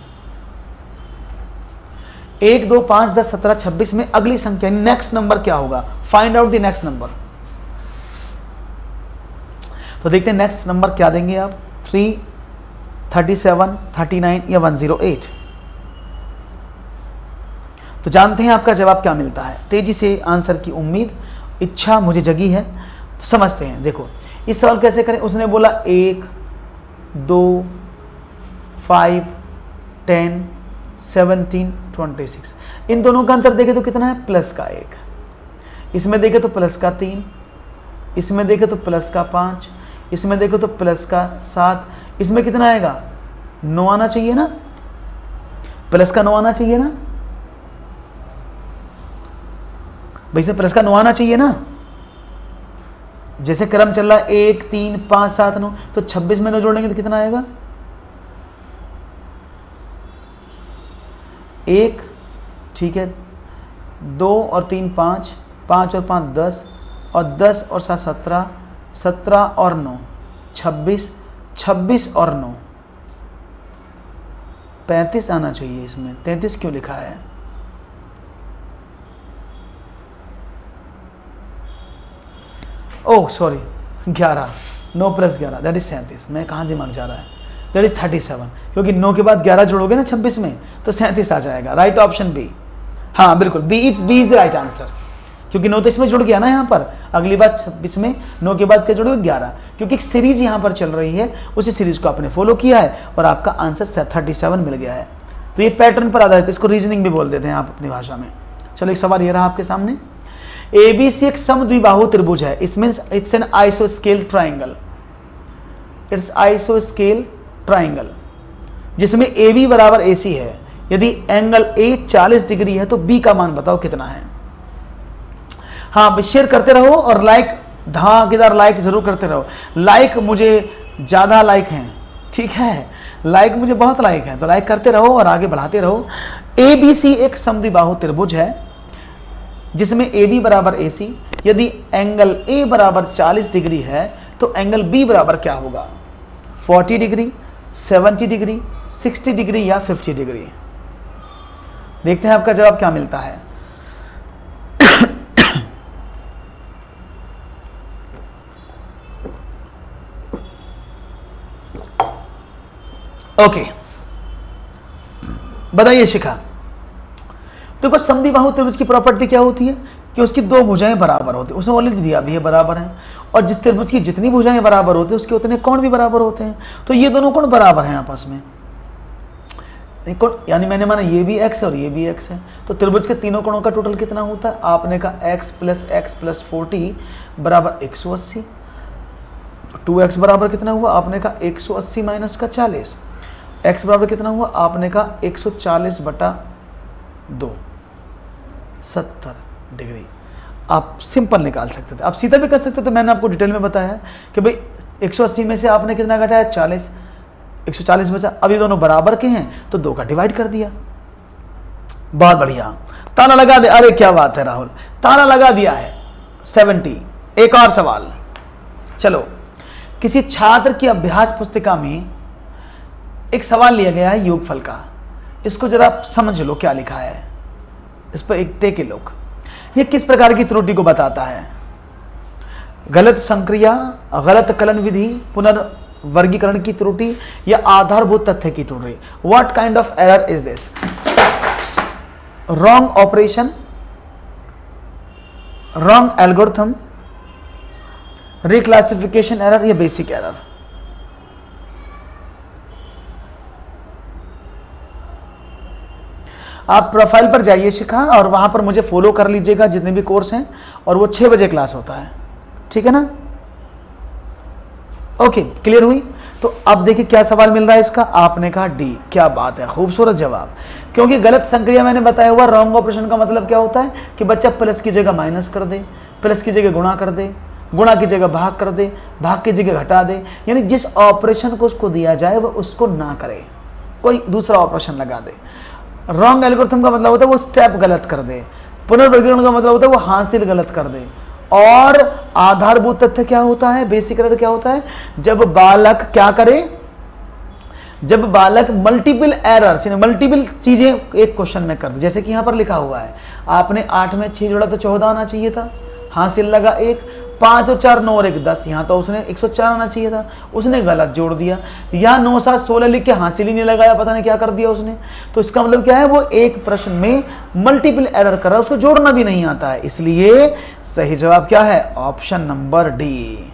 1, 2, 5, 10, 17, 26 में अगली संख्या नेक्स्ट नंबर क्या होगा? Find out the next number. तो देखते हैं नेक्स्ट नंबर क्या देंगे आप, 3, 37, 39 या 108। तो जानते हैं आपका जवाब क्या मिलता है। तेजी से आंसर की उम्मीद, इच्छा मुझे जगी है, तो समझते हैं। देखो इस सवाल कैसे करें। उसने बोला 1, 2, 5, 10, 17, 26। इन दोनों का अंतर देखे तो कितना है? प्लस का 1। इसमें देखे तो प्लस का 3, इसमें देखे तो प्लस का 5, इसमें देखो तो प्लस का 7। इसमें कितना आएगा? 9 आना चाहिए ना, प्लस का 9 आना चाहिए ना भाई, इसमें प्लस का 9 आना चाहिए ना। जैसे क्रम चल रहा है 1, 3, 5, 7, 9, तो 26 में 9 जोड़ेंगे तो कितना आएगा? 1, ठीक है, 2 और 3 5, 5 और 5 10, और 10 और 7 17, 17 और 9 26, 26 और 9 35 आना चाहिए। इसमें 33 क्यों लिखा है? Oh sorry, 11, 9 plus 11 that is 37। मैं कहाँ दिमाग जा रहा है, दैट इज 37, क्योंकि 9 के बाद 11 जोड़ोगे ना 26 में तो 37 आ जाएगा। राइट ऑप्शन बी, हाँ बिल्कुल B is the right answer. क्योंकि 9 तो इसमें जुड़ गया ना यहाँ पर, अगली बात 26 में 9 के बाद क्या जुड़ेगा 11, क्योंकि एक सीरीज यहाँ पर चल रही है, उसी सीरीज को आपने फॉलो किया है और आपका आंसर 37 मिल गया है। तो ये पैटर्न पर आधारित, इसको रीजनिंग भी बोल देते हैं आप अपनी भाषा में। चलो एक सवाल ये रहा आपके सामने, ABC एक समद्विबाहु त्रिभुज है, इसमें इट्स एन आइसोस्केल ट्राइंगल, इट्स आइसोस्केल ट्राइंगल जिसमें AB बराबर AC है। यदि एंगल A 40 डिग्री है तो B का मान बताओ कितना है। हाँ, शेयर करते रहो और लाइक, धमाकेदार लाइक जरूर करते रहो। लाइक मुझे ज़्यादा लाइक हैं, ठीक है, लाइक मुझे बहुत लाइक है, तो लाइक करते रहो और आगे बढ़ाते रहो। ABC एक समद्विबाहु त्रिभुज है जिसमें AB बराबर AC। यदि एंगल A बराबर 40 डिग्री है तो एंगल B बराबर क्या होगा, 40 डिग्री, 70 डिग्री, 60 डिग्री या 50 डिग्री। देखते हैं आपका जवाब क्या मिलता है। ओके, बताइए शिखा। देखो समद्विबाहु त्रिभुज की प्रॉपर्टी क्या होती है कि उसकी दो भुजाएं बराबर होती है, उसने ऑलरेडी दिया भी है बराबर है, और जिस त्रिभुज की जितनी भुजाएं बराबर होती है उसके उतने कोण भी बराबर होते हैं। तो ये दोनों कोण बराबर हैं आपस में, यानी मैंने माना ये भी x और ये भी x है, तो त्रिभुज के तीनों कोणों का टोटल कितना होता है, आपने कहा x प्लस 40 बराबर 180। 2x बराबर कितना हुआ, आपने कहा 180 माइनस का 40। x बराबर कितना हुआ, आपने कहा 140 बटा 2, 70 डिग्री। आप सिंपल निकाल सकते थे, आप सीधा भी कर सकते थे। मैंने आपको डिटेल में बताया कि भाई 180 में से आपने कितना घटाया, 40, 140 बचा। अब ये दोनों बराबर के हैं तो 2 का डिवाइड कर दिया। बहुत बढ़िया, ताला लगा दे। अरे क्या बात है राहुल, ताला लगा दिया है। 70। एक और सवाल, चलो। किसी छात्र की अभ्यास पुस्तिका में एक सवाल लिया गया है योगफल का, इसको जरा समझ लो क्या लिखा है, इस पर एक टेक ए लुक। ये किस प्रकार की त्रुटि को बताता है, गलत संक्रिया, गलत कलन विधि, पुनर्वर्गीकरण की त्रुटि या आधारभूत तथ्य की त्रुटि। What kind of error is this, wrong operation, wrong algorithm, reclassification error या बेसिक एरर। आप प्रोफाइल पर जाइए शिखा और वहां पर मुझे फॉलो कर लीजिएगा जितने भी कोर्स हैं, और वो 6 बजे क्लास होता है, ठीक है ना। ओके, क्लियर हुई। तो अब देखिए क्या सवाल मिल रहा है इसका, आपने कहा डी। क्या बात है, खूबसूरत जवाब। क्योंकि गलत संक्रिया मैंने बताया हुआ, रॉन्ग ऑपरेशन का मतलब क्या होता है कि बच्चा प्लस की जगह माइनस कर दे, प्लस की जगह गुणा कर दे, गुणा की जगह भाग कर दे, भाग की जगह घटा दे, यानी जिस ऑपरेशन को उसको दिया जाए वह उसको ना करे, कोई दूसरा ऑपरेशन लगा दे। रॉन्ग एल्गोरिथम का मतलब होता है वो स्टेप गलत कर दे, पुनर्वर्गीकरण का मतलब होता है वो हासिल गलत कर दे, और आधारभूत तथ्य क्या होता है, बेसिक एरर क्या होता है, जब बालक क्या करे, जब बालक मल्टीपल एरर्स, मल्टीपल चीजें एक क्वेश्चन में कर दे। जैसे कि यहां पर लिखा हुआ है, आपने 8 में 6 जोड़ा तो 14 आना चाहिए था, हासिल लगा 1, 5 और 4 9 और 1 10, यहाँ तो उसने 104 आना चाहिए था, उसने गलत जोड़ दिया। यहाँ 9 7 16 लिख के हासिल ही नहीं लगाया, पता नहीं क्या कर दिया उसने। तो इसका मतलब क्या है, वो एक प्रश्न में मल्टीपल एरर कर रहा है, उसको जोड़ना भी नहीं आता है। इसलिए सही जवाब क्या है, option number D.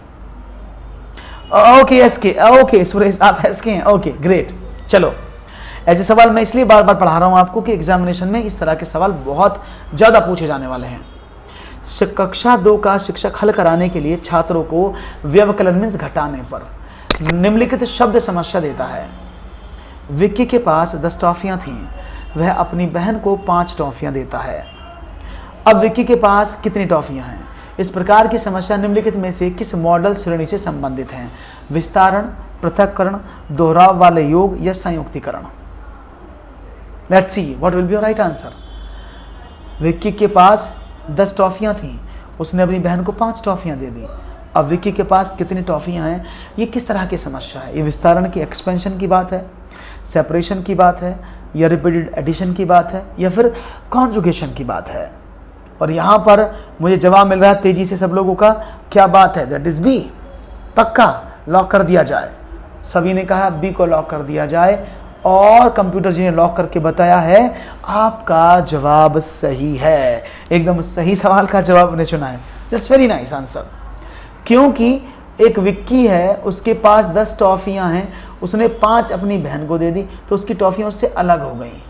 Okay SK, okay Suresh आप एसके हैं, ओके ग्रेट। चलो, ऐसे सवाल मैं इसलिए बार बार पढ़ा रहा हूं आपको कि एग्जामिनेशन में इस तरह के सवाल बहुत ज्यादा पूछे जाने वाले हैं। कक्षा 2 का शिक्षक हल कराने के लिए छात्रों को व्यवकलन में घटाने पर निम्नलिखित शब्द समस्या देता है। विक्की के पास 10 टॉफियां थीं, वह अपनी बहन को 5 टॉफियां देता है। अब विक्की के पास कितनी टॉफियां हैं। इस प्रकार की समस्या निम्नलिखित में से किस मॉडल श्रेणी से संबंधित है, विस्तारण, पृथक्करण, दोहराव वाले योग या संयुक्तिकरण। Let's see what will be your right answer. Vicky के पास 10 टॉफियां थीं, उसने अपनी बहन को 5 टॉफियां दे दी। अब विक्की के पास कितनी टॉफियां हैं, ये किस तरह की समस्या है। ये विस्तारण की, एक्सपेंशन की बात है, सेपरेशन की बात है, या रिपीटेड एडिशन की बात है, या फिर कॉन्जुगेशन की बात है। और यहाँ पर मुझे जवाब मिल रहा है तेजी से सब लोगों का, क्या बात है, दैट इज बी। पक्का लॉक कर दिया जाए, सभी ने कहा बी को लॉक कर दिया जाए। और कंप्यूटर जी ने लॉक करके बताया है आपका जवाब सही है। एकदम सही सवाल का जवाब आपने चुना है। That's very nice answer. क्योंकि एक विक्की है, उसके पास 10 टॉफियां हैं, उसने 5 अपनी बहन को दे दी, तो उसकी टॉफियां उससे अलग हो गई।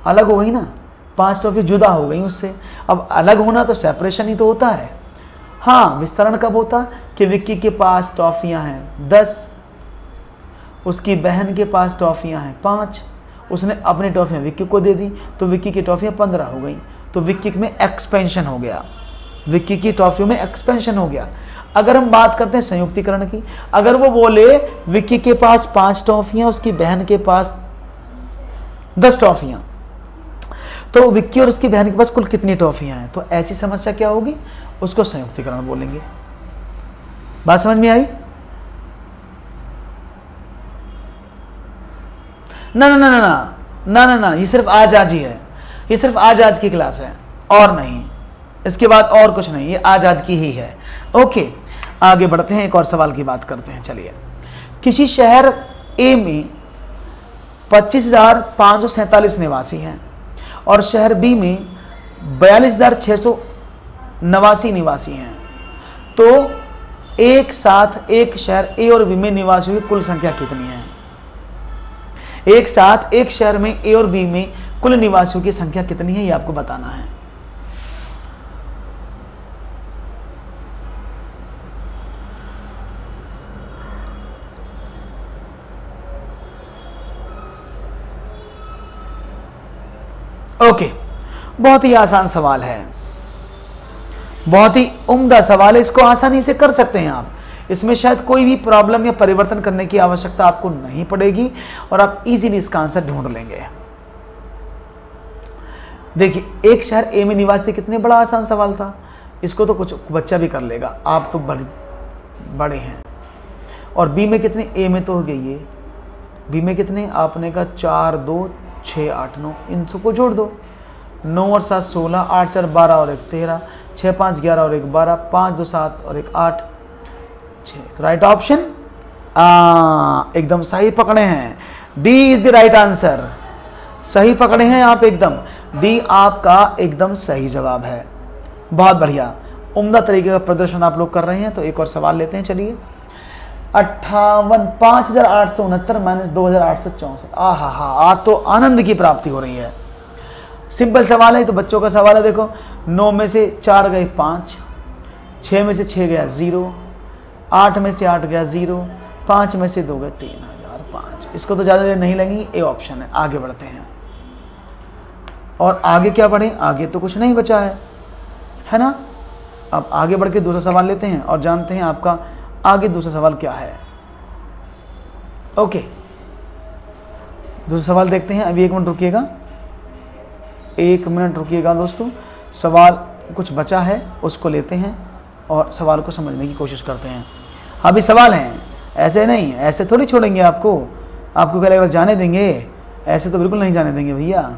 अलग हो गई ना, 5 टॉफी जुदा हो गई उससे। अब अलग होना तो सेपरेशन ही तो होता है। हाँ, विस्तरण कब होता कि विक्की के पास टॉफियां हैं 10, उसकी बहन के पास टॉफियां हैं 5, उसने अपनी टॉफियां विक्की को दे दी, तो विक्की की टॉफियां 15 हो गई। तो विक्की में एक्सपेंशन हो गया, विक्की की टॉफियों में एक्सपेंशन हो गया। अगर हम बात करते हैं संयुक्तिकरण की, अगर वो बोले विक्की के पास 5 टॉफियां, उसकी बहन के पास 10 टॉफियां, तो विक्की और उसकी बहन के पास कुल कितनी टॉफियां हैं? तो ऐसी समस्या क्या होगी? उसको संयुक्तिकरण बोलेंगे। बात समझ में आई? ना ना ना ना ना ना ना ना, ये सिर्फ आज ही है, ये सिर्फ आज की क्लास है और नहीं, इसके बाद और कुछ नहीं, ये आज की ही है। ओके, आगे बढ़ते हैं, एक और सवाल की बात करते हैं। चलिए, किसी शहर ए में 25,547 निवासी हैं और शहर बी में 42,689 निवासी हैं, तो एक साथ एक शहर ए और बी में निवासियों की कुल संख्या कितनी है? एक साथ एक शहर में ए और बी में कुल निवासियों की संख्या कितनी है, ये आपको बताना है। ओके, बहुत ही आसान सवाल है, बहुत ही उम्दा सवाल है, इसको आसानी से कर सकते हैं आप। इसमें शायद कोई भी प्रॉब्लम या परिवर्तन करने की आवश्यकता आपको नहीं पड़ेगी और आप इजीली इसका आंसर ढूंढ लेंगे। देखिए, एक शहर ए में निवासी कितने, बड़ा आसान सवाल था, इसको तो कुछ बच्चा भी कर लेगा, आप तो बड़े हैं। और बी में कितने? ए में तो हो गई ये, बी में कितने? आपने कहा 4, 2, 6, 8, 9, इन सबको जोड़ दो। 9 और 7 16, 8 4 12 और 1 13, 6 5 11 और 1 12, 5 2 7 और 1 8 6। तो राइट ऑप्शन एकदम सही पकड़े हैं, D is the right answer. सही पकड़े हैं आप एकदम, डी आपका एकदम सही जवाब है। बहुत बढ़िया, उम्दा तरीके का प्रदर्शन आप लोग कर रहे हैं। तो एक और सवाल लेते हैं, चलिए। 58,5,869 माइनस 2,864। आहा हा, आज तो आनंद की प्राप्ति हो रही है। सिंपल सवाल है, तो बच्चों का सवाल है। देखो, 9 में से 4 गए 5, 6 में से 6 गया 0, 8 में से 8 गया 0, 5 में से 2 गए 3,005। इसको तो ज़्यादा देर नहीं लगेगी, ए ऑप्शन है। आगे बढ़ते हैं, और आगे क्या पढ़ें? आगे तो कुछ नहीं बचा है ना। अब आगे बढ़ के दूसरा सवाल लेते हैं और जानते हैं आपका आगे दूसरा सवाल क्या है। ओके, दूसरा सवाल देखते हैं। अभी 1 मिनट रुकिएगा, 1 मिनट रुकिएगा दोस्तों। सवाल कुछ बचा है, उसको लेते हैं और सवाल को समझने की कोशिश करते हैं। अभी सवाल हैं, ऐसे नहीं, ऐसे थोड़ी छोड़ेंगे आपको। आपको क्या लगेगा जाने देंगे? ऐसे तो बिल्कुल नहीं जाने देंगे भैया,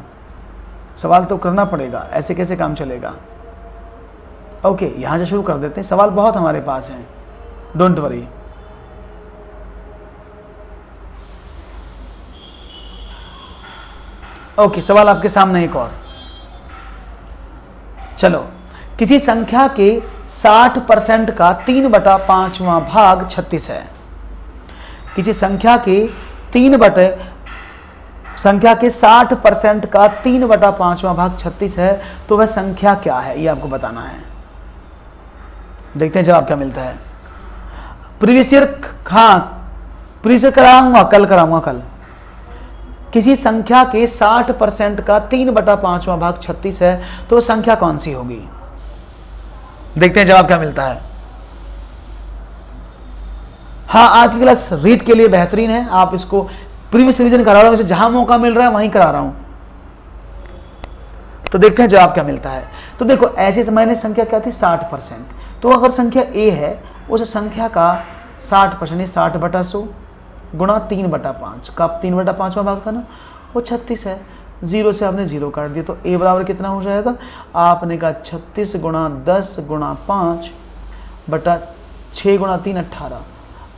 सवाल तो करना पड़ेगा, ऐसे कैसे काम चलेगा। ओके, यहाँ से शुरू कर देते हैं। सवाल बहुत हमारे पास हैं, डोंट वरी। ओके, सवाल आपके सामने एक और। चलो, किसी संख्या के 60% का 3/5वां भाग 36 है। किसी संख्या के 60% का 3/5वां भाग 36 है, तो वह संख्या क्या है, ये आपको बताना है। देखते हैं जवाब क्या मिलता है। प्रीवियस ईयर, हाँ प्रीवियस ईयर कराऊंगा, कल। किसी संख्या के 60% का 3/5वां भाग 36 है, तो संख्या कौन सी होगी? देखते हैं जवाब क्या मिलता है। हाँ, आज की क्लास रीड के लिए बेहतरीन है। आप इसको प्रीवियस रिवीजन करा रहा हूं, जहां मौका मिल रहा है वहीं करा रहा हूं। तो देखते हैं जवाब क्या मिलता है। तो देखो, ऐसे मैंने संख्या क्या थी 60%, तो अगर संख्या ए है, उस संख्या का 60% 60/100 गुणा 3/5 का 3/5वां भाग था ना, वो 36 है। 0 से आपने 0 काट दिया, तो ए बराबर कितना हो जाएगा? आपने कहा 36 गुणा 10 गुणा 5 बटा 6 गुणा 3 18,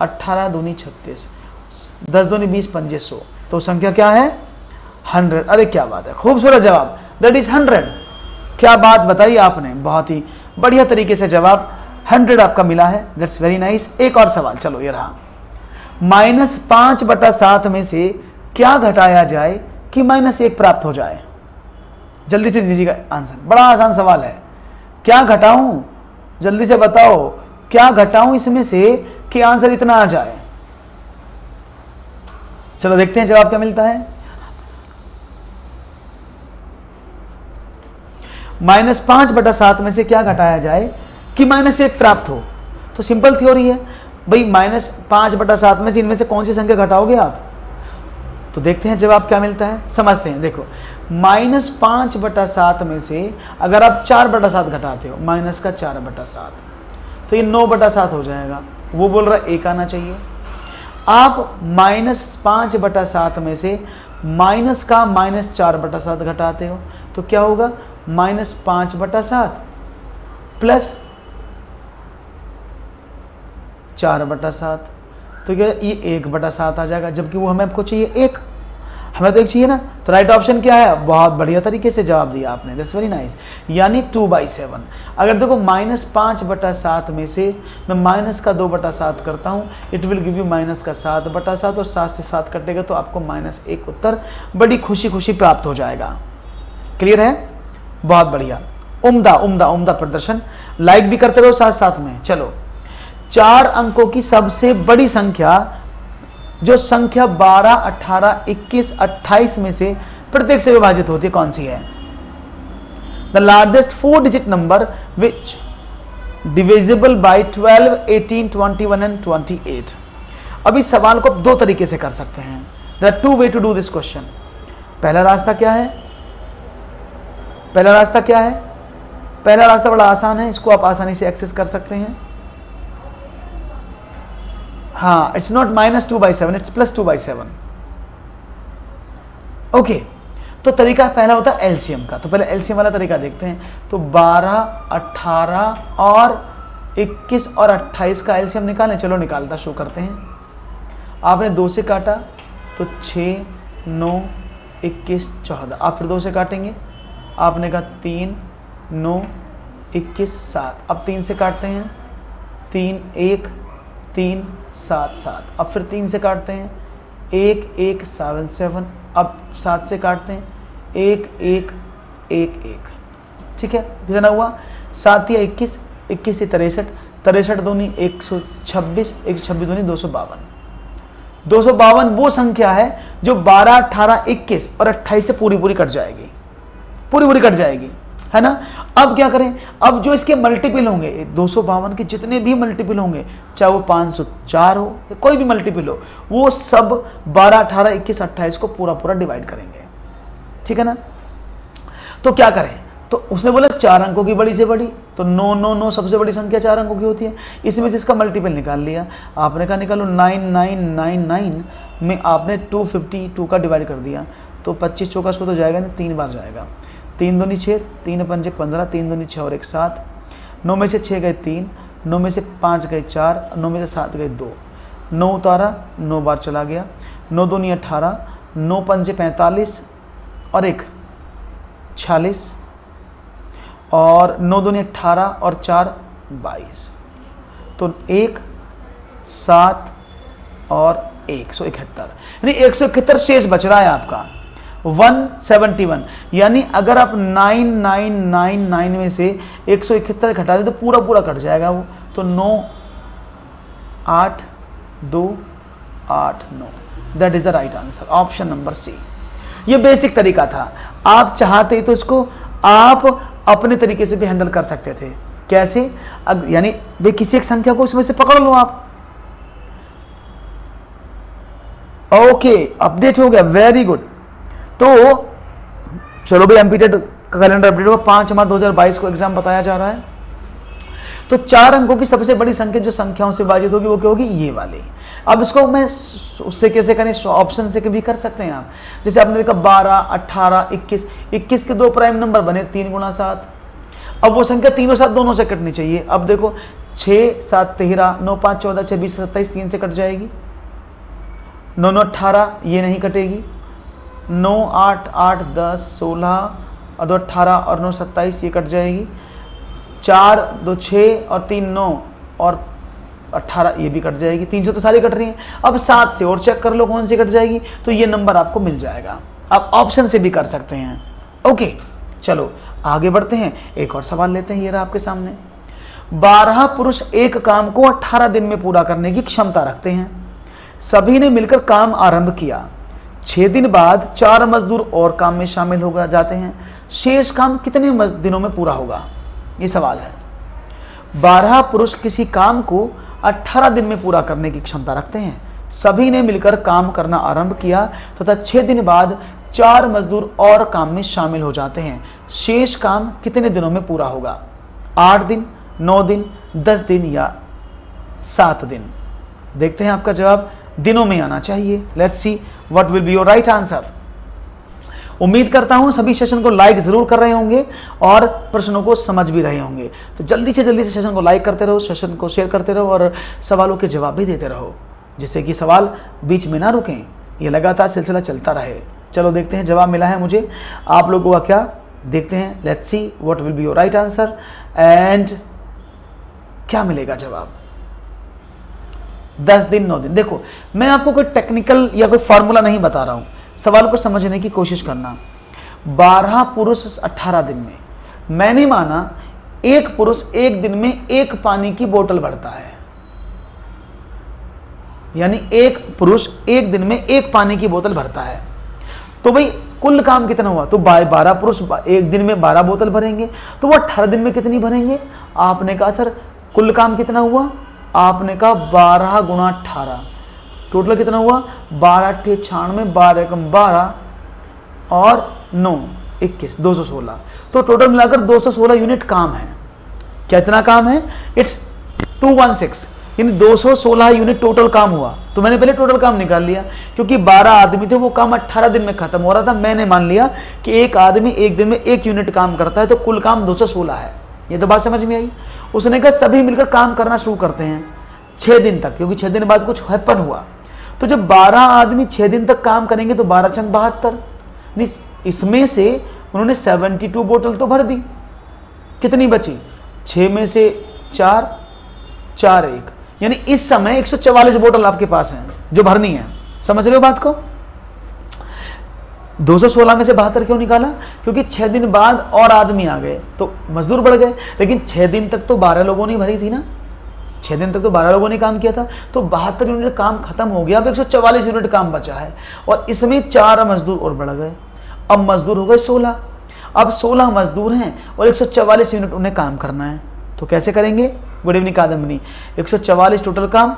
18 दूनी 36, 10 दूनी 20 पंजे 100, तो संख्या क्या है 100। अरे क्या बात है, खूबसूरत जवाब, दैट इज 100। क्या बात बताई आपने, बहुत ही बढ़िया तरीके से जवाब 100 आपका मिला है, दैट्स वेरी नाइस। एक और सवाल, चलो ये रहा, -5/7 में से क्या घटाया जाए कि -1 प्राप्त हो जाए। जल्दी से दीजिएगा आंसर, बड़ा आसान सवाल है। क्या घटाऊं, जल्दी से बताओ, क्या घटाऊं इसमें से कि आंसर इतना आ जाए। चलो देखते हैं जवाब क्या मिलता है। -5/7 में से क्या घटाया जाए कि -1 प्राप्त हो। तो सिंपल थ्योरी है भाई, -5/7 में से इनमें से कौन सी संख्या घटाओगे आप। तो देखते हैं जवाब क्या मिलता है, समझते हैं। देखो -5/7 में से अगर आप 4/7 घटाते हो, माइनस का 4/7, तो ये 9/7 हो जाएगा। वो बोल रहा है 1 आना चाहिए। आप -5/7 में से माइनस का -4/7 घटाते हो, तो क्या होगा -5/7 प्लस 4/7, तो क्या ये 1/7 आ जाएगा, जबकि वो हमें आपको चाहिए 1, हमें तो 1 चाहिए ना। तो राइट ऑप्शन क्या है, बहुत बढ़िया तरीके से जवाब दिया आपने, दैट्स वेरी नाइस, यानी 2/7। अगर देखो -5/7 में से मैं माइनस का 2/7 करता हूँ, इट विल गिव यू -7/7, और 7 से 7 कटेगा तो आपको -1 उत्तर बड़ी खुशी खुशी प्राप्त हो जाएगा। क्लियर है, बहुत बढ़िया, उम्दा उम्दा उम्दा प्रदर्शन। लाइक भी करते रहो साथ साथ में। चलो 4 अंकों की सबसे बड़ी संख्या, जो संख्या 12, 18, 21, 28 में से प्रत्येक से विभाजित होती है, कौन सी है। The largest 4 digit number which divisible by 12, 18, 21 and 28। अब इस सवाल को आप 2 तरीके से कर सकते हैं। There are 2 way to do this question. पहला रास्ता क्या है, पहला रास्ता क्या है, पहला रास्ता बड़ा आसान है, इसको आप आसानी से एक्सेस कर सकते हैं। हाँ, इट्स नॉट -2/7, इट्स +2/7। ओके, तो तरीका पहला होता है एलसीएम का। तो पहले एलसीएम वाला तरीका देखते हैं। तो 12, 18 और 21 और 28 का एलसीएम निकालें। चलो निकालता शो करते हैं। आपने 2 से काटा तो 6, 9, 21, 14। आप फिर 2 से काटेंगे, आपने कहा 3, 9, 21, 7। अब 3 से काटते हैं, 3, 1, 3, 7, 7। अब फिर 3 से काटते हैं, 1, 1, 7, 7। अब 7 से काटते हैं, 1, 1, 1, 1। ठीक है, कितना हुआ, 7 या 21, 21 से 63, 63 दूनी 126, 126 दूनी 252। 252 वो संख्या है जो 12, 18, 21 और 28 से पूरी कट जाएगी, पूरी कट जाएगी, है ना। अब क्या करें, अब जो इसके मल्टीपल होंगे, 252 के जितने भी मल्टीपल होंगे, चाहे वो 504 हो या कोई भी मल्टीपल हो, वो सब 12, 18, 21, 28 को पूरा डिवाइड करेंगे। ठीक है ना। तो क्या करें, तो उसने बोला 4 अंकों की बड़ी से बड़ी, तो 9, 9, 9 सबसे बड़ी संख्या 4 अंकों की होती है। इसमें से इसका मल्टीपल निकाल लिया। आपने कहा निकालो, 9999 में आपने 252 का डिवाइड कर दिया, तो 25 चौका तो जाएगा नहीं, 3 बार जाएगा। 3 दूनी 6, 3 पंजे 15, 3 दूनी 6 और 1 7। 9 में से 6 गए 3, 9 में से 5 गए 4, 9 में से 7 गए 2। 9 उतारा, 9 बार चला गया। 9 दूनी 18, 9 पंजे 45 और 1 46, और 9 दूनी 18 और 4 22। तो 1 7 और 171, यानी 171 शेष बच रहा है आपका 171। यानी अगर आप 9999 में से 171 घटा दें तो पूरा कट जाएगा वो। तो 9 8 2 8 9, that is the right answer, option number C. ये बेसिक तरीका था। आप चाहते तो इसको आप अपने तरीके से भी हैंडल कर सकते थे। कैसे, यानी वे किसी एक संख्या को उसमें से पकड़ लो आप। ओके, अपडेट हो गया, वेरी गुड। तो चलो भाई, एमपीटेड का कैलेंडर अपडेट होगा। 5 मार्च 2022 को एग्जाम बताया जा रहा है। तो 4 अंकों की सबसे बड़ी संख्या जो संख्याओं से विभाजित होगी वो क्या होगी, ये वाली। अब इसको मैं उससे कैसे करें, ऑप्शन से भी कर सकते हैं आप। जैसे आपने देखा 12, 18, 21, 21 के 2 प्राइम नंबर बने 3 गुणा 7। अब वो संख्या 3 और 7 दोनों से कटनी चाहिए। अब देखो 6 7 13, 9 5 14, 6 20 27, 3 से कट जाएगी। 9 9 18, ये नहीं कटेगी। 9 8 8 10 16 और 2 18 और 9 27, ये कट जाएगी। 4 2 6 और 3 9 और 18, ये भी कट जाएगी। 300 तो सारी कट रही हैं। अब 7 से और चेक कर लो कौन सी कट जाएगी, तो ये नंबर आपको मिल जाएगा। आप ऑप्शन से भी कर सकते हैं। ओके, चलो आगे बढ़ते हैं, एक और सवाल लेते हैं। ये रहा आपके सामने। 12 पुरुष एक काम को 18 दिन में पूरा करने की क्षमता रखते हैं। सभी ने मिलकर काम आरंभ किया। 6 दिन बाद 4 मजदूर और काम में शामिल हो जाते हैं। शेष काम कितने दिनों में पूरा होगा, ये सवाल है। 12 पुरुष किसी काम को 18 दिन में पूरा करने की क्षमता रखते हैं। सभी ने मिलकर काम करना आरंभ किया तथा 6 दिन बाद 4 मजदूर और काम में शामिल हो जाते हैं। शेष काम कितने दिनों में पूरा होगा? 8 दिन, 9 दिन, 10 दिन या 7 दिन? देखते हैं आपका जवाब दिनों में आना चाहिए। Let's see what will be your right answer. उम्मीद करता हूं सभी सेशन को लाइक जरूर कर रहे होंगे और प्रश्नों को समझ भी रहे होंगे। तो जल्दी से सेशन को लाइक करते रहो, सेशन को शेयर करते रहो और सवालों के जवाब भी देते रहो, जिससे कि सवाल बीच में ना रुकें, ये लगातार सिलसिला चलता रहे। चलो देखते हैं जवाब मिला है मुझे, आप लोगों का क्या, देखते हैं। Let's see what will be your right answer and क्या मिलेगा जवाब। 10 दिन 9 दिन। देखो मैं आपको कोई टेक्निकल या कोई फार्मूला नहीं बता रहा हूं, सवाल को समझने की कोशिश करना। 12 पुरुष 18 दिन में, मैंने माना एक पुरुष एक दिन में 1 पानी की बोतल भरता है, यानी एक पुरुष एक दिन में 1 पानी की बोतल भरता है। तो भाई कुल काम कितना हुआ? तो 12 पुरुष एक दिन में 12 बोतल भरेंगे, तो वो 18 दिन में कितनी भरेंगे? आपने कहा सर कुल काम कितना हुआ? आपने कहा 12 गुणा 18, टोटल कितना हुआ? 12 × 96, 12 × 12 और 9 21, 216। तो टोटल मिलाकर 216 यूनिट काम है। कितना काम है? इट्स 216, यानी 216 यूनिट टोटल काम हुआ। तो मैंने पहले टोटल काम निकाल लिया, क्योंकि 12 आदमी थे, वो काम 18 दिन में खत्म हो रहा था। मैंने मान लिया कि एक आदमी एक दिन में 1 यूनिट काम करता है, तो कुल काम 216 है। ये तो बात समझ में आई। उसने कहा सभी मिलकर काम करना शुरू करते हैं 6 दिन तक, क्योंकि 6 दिन बाद कुछ हैपन हुआ। तो जब 12 आदमी 6 दिन तक काम करेंगे तो 12 × 72, इसमें से उन्होंने 72 बोतल तो भर दी। कितनी बची? 6 में से 4 4 1, यानी इस समय 144 बोतल आपके पास हैं जो भरनी है। समझ रहे हो बात को? 216 में से 72 क्यों निकाला? क्योंकि 6 दिन बाद और आदमी आ गए तो मजदूर बढ़ गए, लेकिन 6 दिन तक तो 12 लोगों ने भरी थी ना। 6 दिन तक तो 12 लोगों ने काम किया था, तो 72 यूनिट काम खत्म हो गया। अब 144 यूनिट काम बचा है और इसमें 4 मजदूर और बढ़ गए। अब मजदूर हो गए 16। अब 16 मजदूर हैं और 144 यूनिट उन्हें काम करना है, तो कैसे करेंगे? Good evening Kadambini. 144 टोटल काम,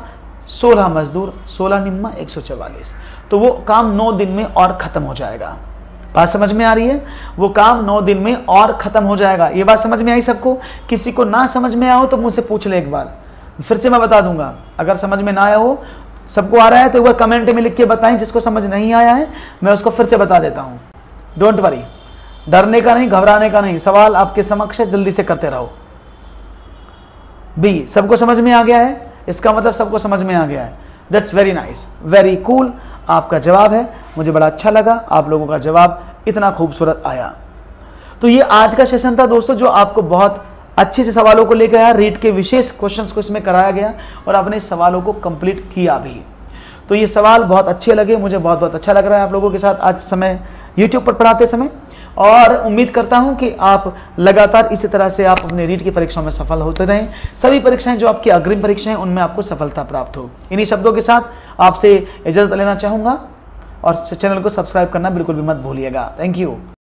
16 मजदूर, 16 निम्मा 144, तो वो काम 9 दिन में और खत्म हो जाएगा। बात समझ में आ रही है? वो काम 9 दिन में और खत्म हो जाएगा। ये बात समझ में आई सबको? किसी को ना समझ में आया हो तो मुझसे पूछ ले एक बार, फिर से मैं बता दूंगा। अगर समझ में ना आया हो, सबको आ रहा है तो एक बार कमेंट में लिख के बताएं। जिसको समझ नहीं आया है मैं उसको फिर से बता देता हूं। डोंट वरी, डरने का नहीं, घबराने का नहीं, सवाल आपके समक्ष है, जल्दी से करते रहो। बी, सबको समझ में आ गया है? इसका मतलब सबको समझ में आ गया है। That's very nice, very cool. आपका जवाब है, मुझे बड़ा अच्छा लगा आप लोगों का जवाब इतना खूबसूरत आया। तो ये आज का सेशन था दोस्तों, जो आपको बहुत अच्छे से सवालों को लेकर आया। रीड के विशेष क्वेश्चंस को इसमें कराया गया और आपने इस सवालों को कंप्लीट किया भी। तो ये सवाल बहुत अच्छे लगे, मुझे बहुत बहुत अच्छा लग रहा है आप लोगों के साथ आज समय यूट्यूब पर पढ़ाते समय, और उम्मीद करता हूं कि आप लगातार इसी तरह से आप अपने रीड की परीक्षाओं में सफल होते रहें। सभी परीक्षाएं जो आपकी अग्रिम परीक्षाएं उनमें आपको सफलता प्राप्त हो। इन्हीं शब्दों के साथ आपसे इजाजत लेना चाहूंगा और चैनल को सब्सक्राइब करना बिल्कुल भी मत भूलिएगा। Thank you.